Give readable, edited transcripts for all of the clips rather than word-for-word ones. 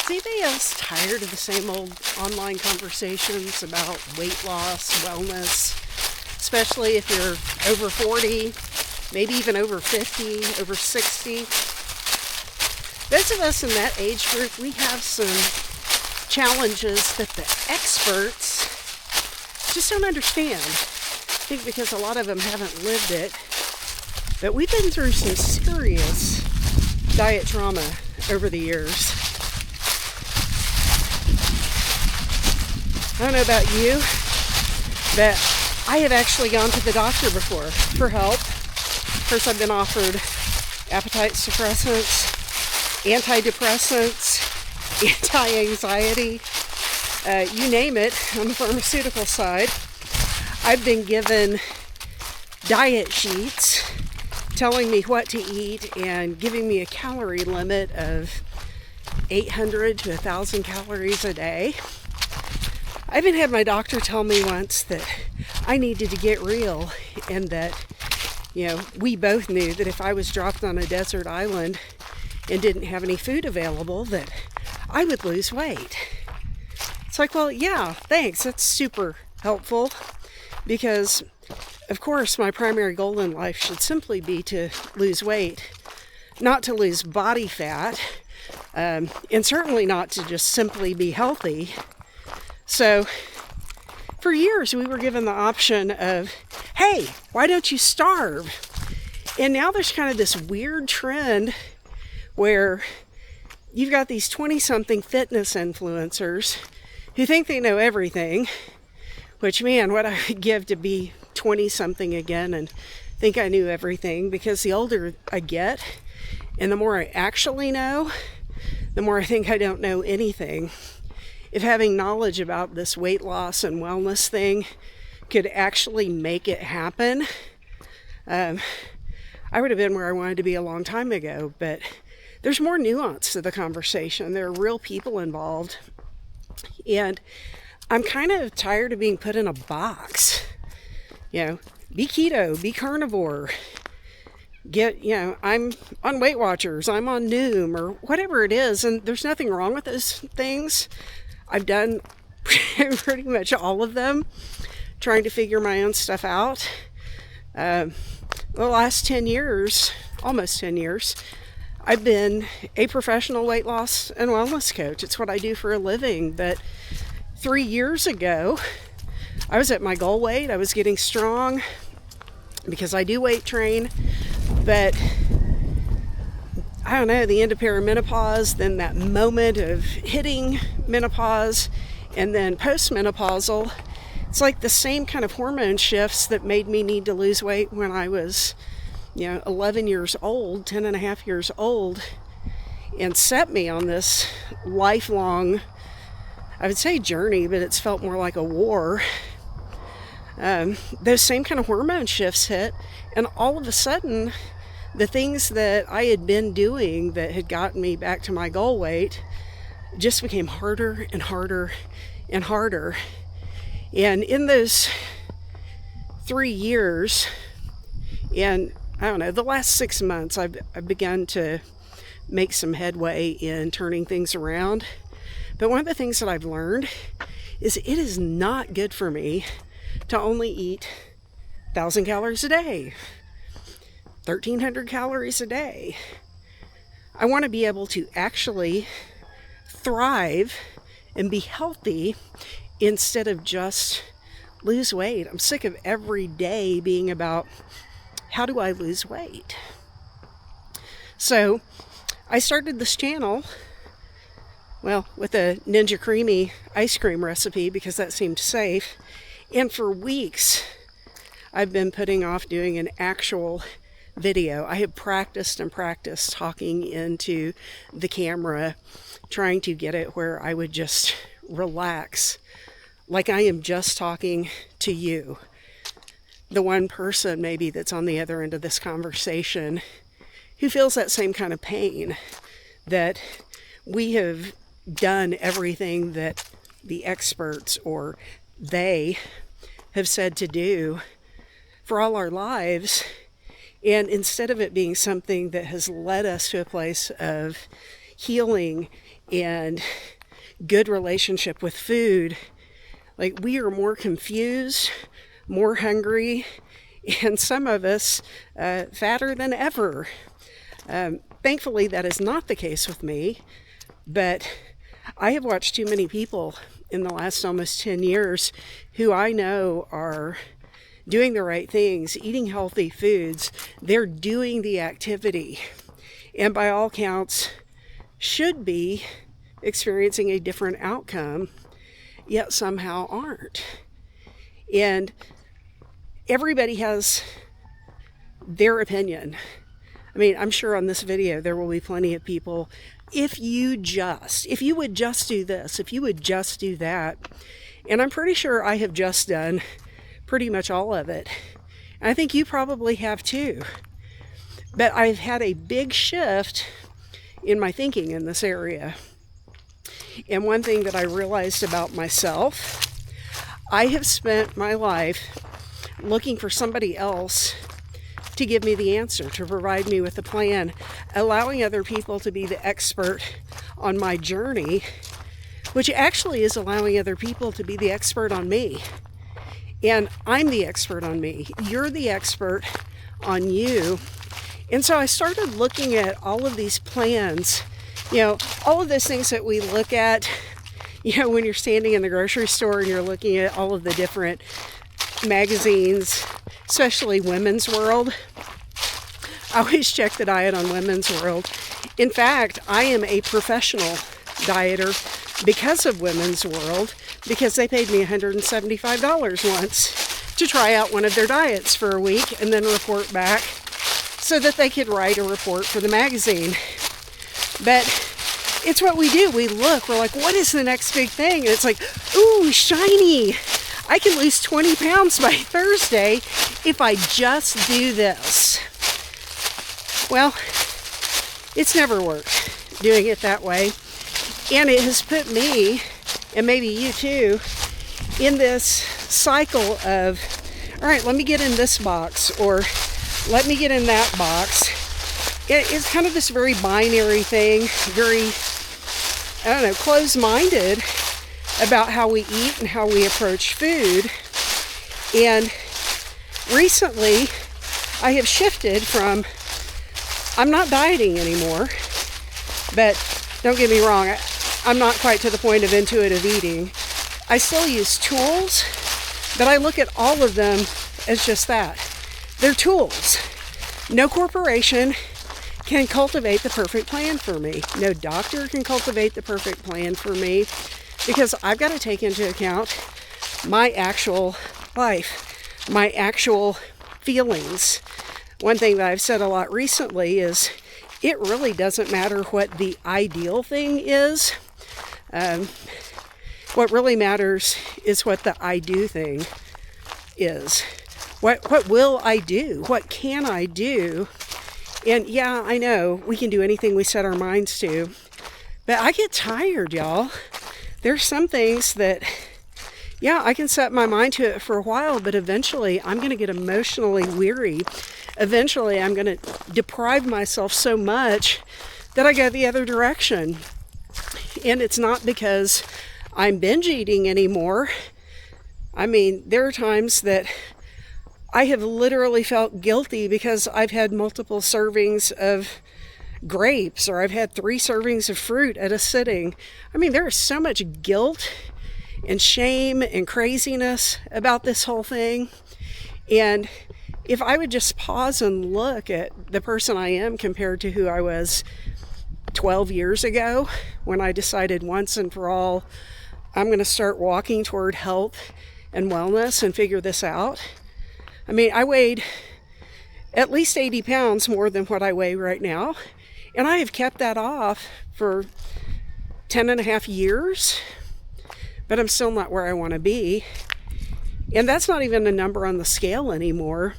Is anybody else tired of the same old online conversations about weight loss, wellness, especially if you're over 40, maybe even over 50, over 60? Those of us in that age group, we have some challenges that the experts just don't understand. I think because a lot of them haven't lived it, but we've been through some serious diet trauma over the years. I don't know about you, but I have actually gone to the doctor before for help. First, I've been offered appetite suppressants, antidepressants, anti-anxiety, you name it, on the pharmaceutical side. I've been given diet sheets telling me what to eat and giving me a calorie limit of 800 to 1,000 calories a day. I even had my doctor tell me once that I needed to get real and that, we both knew that if I was dropped on a desert island and didn't have any food available, that I would lose weight. It's like, well, yeah, thanks. That's super helpful because, of course, my primary goal in life should simply be to lose weight, not to lose body fat, and certainly not to just simply be healthy. So for years, we were given the option of, hey, why don't you starve? And now there's kind of this weird trend where you've got these 20-something fitness influencers who think they know everything, which, man, what I would give to be 20-something again and think I knew everything, because the older I get and the more I actually know, the more I think I don't know anything. If having knowledge about this weight loss and wellness thing could actually make it happen, I would have been where I wanted to be a long time ago. But there's more nuance to the conversation. There are real people involved. And I'm kind of tired of being put in a box. Be keto, be carnivore. I'm on Weight Watchers, I'm on Noom, or whatever it is. And there's nothing wrong with those things. I've done pretty much all of them, trying to figure my own stuff out. The last 10 years, almost 10 years, I've been a professional weight loss and wellness coach. It's what I do for a living. But 3 years ago, I was at my goal weight. I was getting strong because I do weight train. But I don't know, the end of perimenopause, then that moment of hitting menopause, and then postmenopausal, it's like the same kind of hormone shifts that made me need to lose weight when I was, 11 years old, 10 and a half years old, and set me on this lifelong, I would say journey, but it's felt more like a war. Those same kind of hormone shifts hit, and all of a sudden, the things that I had been doing that had gotten me back to my goal weight just became harder and harder and harder. And in those 3 years, and I don't know, the last 6 months, I've begun to make some headway in turning things around. But one of the things that I've learned is it is not good for me to only eat 1,000 calories a day. 1,300 calories a day. I want to be able to actually thrive and be healthy instead of just lose weight. I'm sick of every day being about how do I lose weight? So I started this channel, with a Ninja Creamy ice cream recipe because that seemed safe. And for weeks, I've been putting off doing an actual video. I have practiced and practiced talking into the camera, trying to get it where I would just relax, like I am just talking to you, the one person maybe that's on the other end of this conversation who feels that same kind of pain, that we have done everything that the experts or they have said to do for all our lives. And instead of it being something that has led us to a place of healing and good relationship with food, like we are more confused, more hungry, and some of us fatter than ever. Thankfully, that is not the case with me, but I have watched too many people in the last almost 10 years who I know are doing the right things, eating healthy foods. They're doing the activity, and by all counts, should be experiencing a different outcome, yet somehow aren't. And everybody has their opinion. I mean, I'm sure on this video there will be plenty of people, if you would just do this, if you would just do that. And I'm pretty sure I have just done pretty much all of it. And I think you probably have too. But I've had a big shift in my thinking in this area. And one thing that I realized about myself, I have spent my life looking for somebody else to give me the answer, to provide me with a plan, allowing other people to be the expert on my journey, which actually is allowing other people to be the expert on me. And I'm the expert on me. You're the expert on you. And so I started looking at all of these plans, all of those things that we look at, when you're standing in the grocery store and you're looking at all of the different magazines, especially Women's World. I always check the diet on Women's World. In fact, I am a professional dieter because of Women's World, because they paid me $175 once to try out one of their diets for a week and then report back so that they could write a report for the magazine. But it's what we do. We look, we're like, what is the next big thing? And it's like, ooh, shiny. I can lose 20 pounds by Thursday if I just do this. Well, it's never worked doing it that way. And it has put me, and maybe you too, in this cycle of, all right, let me get in this box, or let me get in that box. It's kind of this very binary thing, very, closed-minded about how we eat and how we approach food. And recently, I have shifted from, I'm not dieting anymore, but don't get me wrong, I'm not quite to the point of intuitive eating. I still use tools, but I look at all of them as just that. They're tools. No corporation can cultivate the perfect plan for me. No doctor can cultivate the perfect plan for me, because I've got to take into account my actual life, my actual feelings. One thing that I've said a lot recently is it really doesn't matter what the ideal thing is. What really matters is what the I do thing is. What will I do? What can I do? And yeah, I know we can do anything we set our minds to, but I get tired, y'all. There's some things that, I can set my mind to it for a while, but eventually I'm going to get emotionally weary. Eventually I'm going to deprive myself so much that I go the other direction. And it's not because I'm binge eating anymore. I mean, there are times that I have literally felt guilty because I've had multiple servings of grapes, or I've had 3 servings of fruit at a sitting. I mean, there is so much guilt and shame and craziness about this whole thing. And if I would just pause and look at the person I am compared to who I was 12 years ago, when I decided once and for all, I'm going to start walking toward health and wellness and figure this out. I mean, I weighed at least 80 pounds more than what I weigh right now. And I have kept that off for 10 and a half years, but I'm still not where I want to be. And that's not even a number on the scale anymore.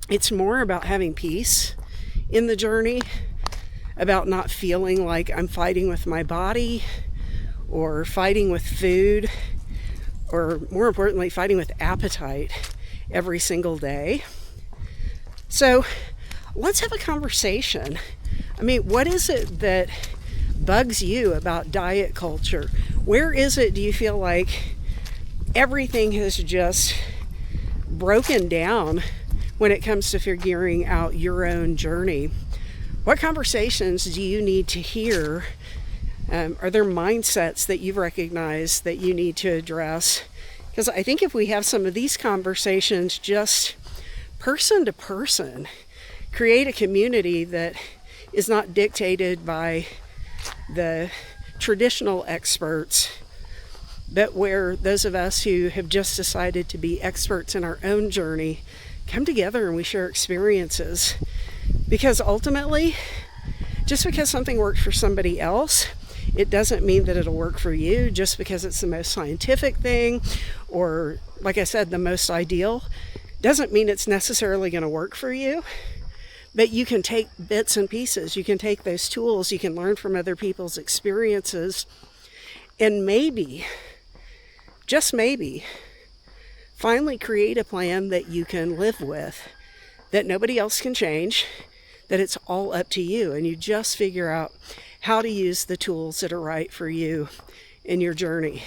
It's more about having peace in the journey, about not feeling like I'm fighting with my body or fighting with food, or more importantly, fighting with appetite every single day. So let's have a conversation. I mean, what is it that bugs you about diet culture? Where is it do you feel like everything has just broken down when it comes to figuring out your own journey? What conversations do you need to hear? Are there mindsets that you've recognized that you need to address? Because I think if we have some of these conversations just person to person, create a community that is not dictated by the traditional experts, but where those of us who have just decided to be experts in our own journey come together and we share experiences. Because ultimately, just because something works for somebody else, it doesn't mean that it'll work for you. Just because it's the most scientific thing, or like I said, the most ideal, doesn't mean it's necessarily going to work for you. But you can take bits and pieces. You can take those tools. You can learn from other people's experiences. And maybe, just maybe, finally create a plan that you can live with, that nobody else can change, that it's all up to you. And you just figure out how to use the tools that are right for you in your journey.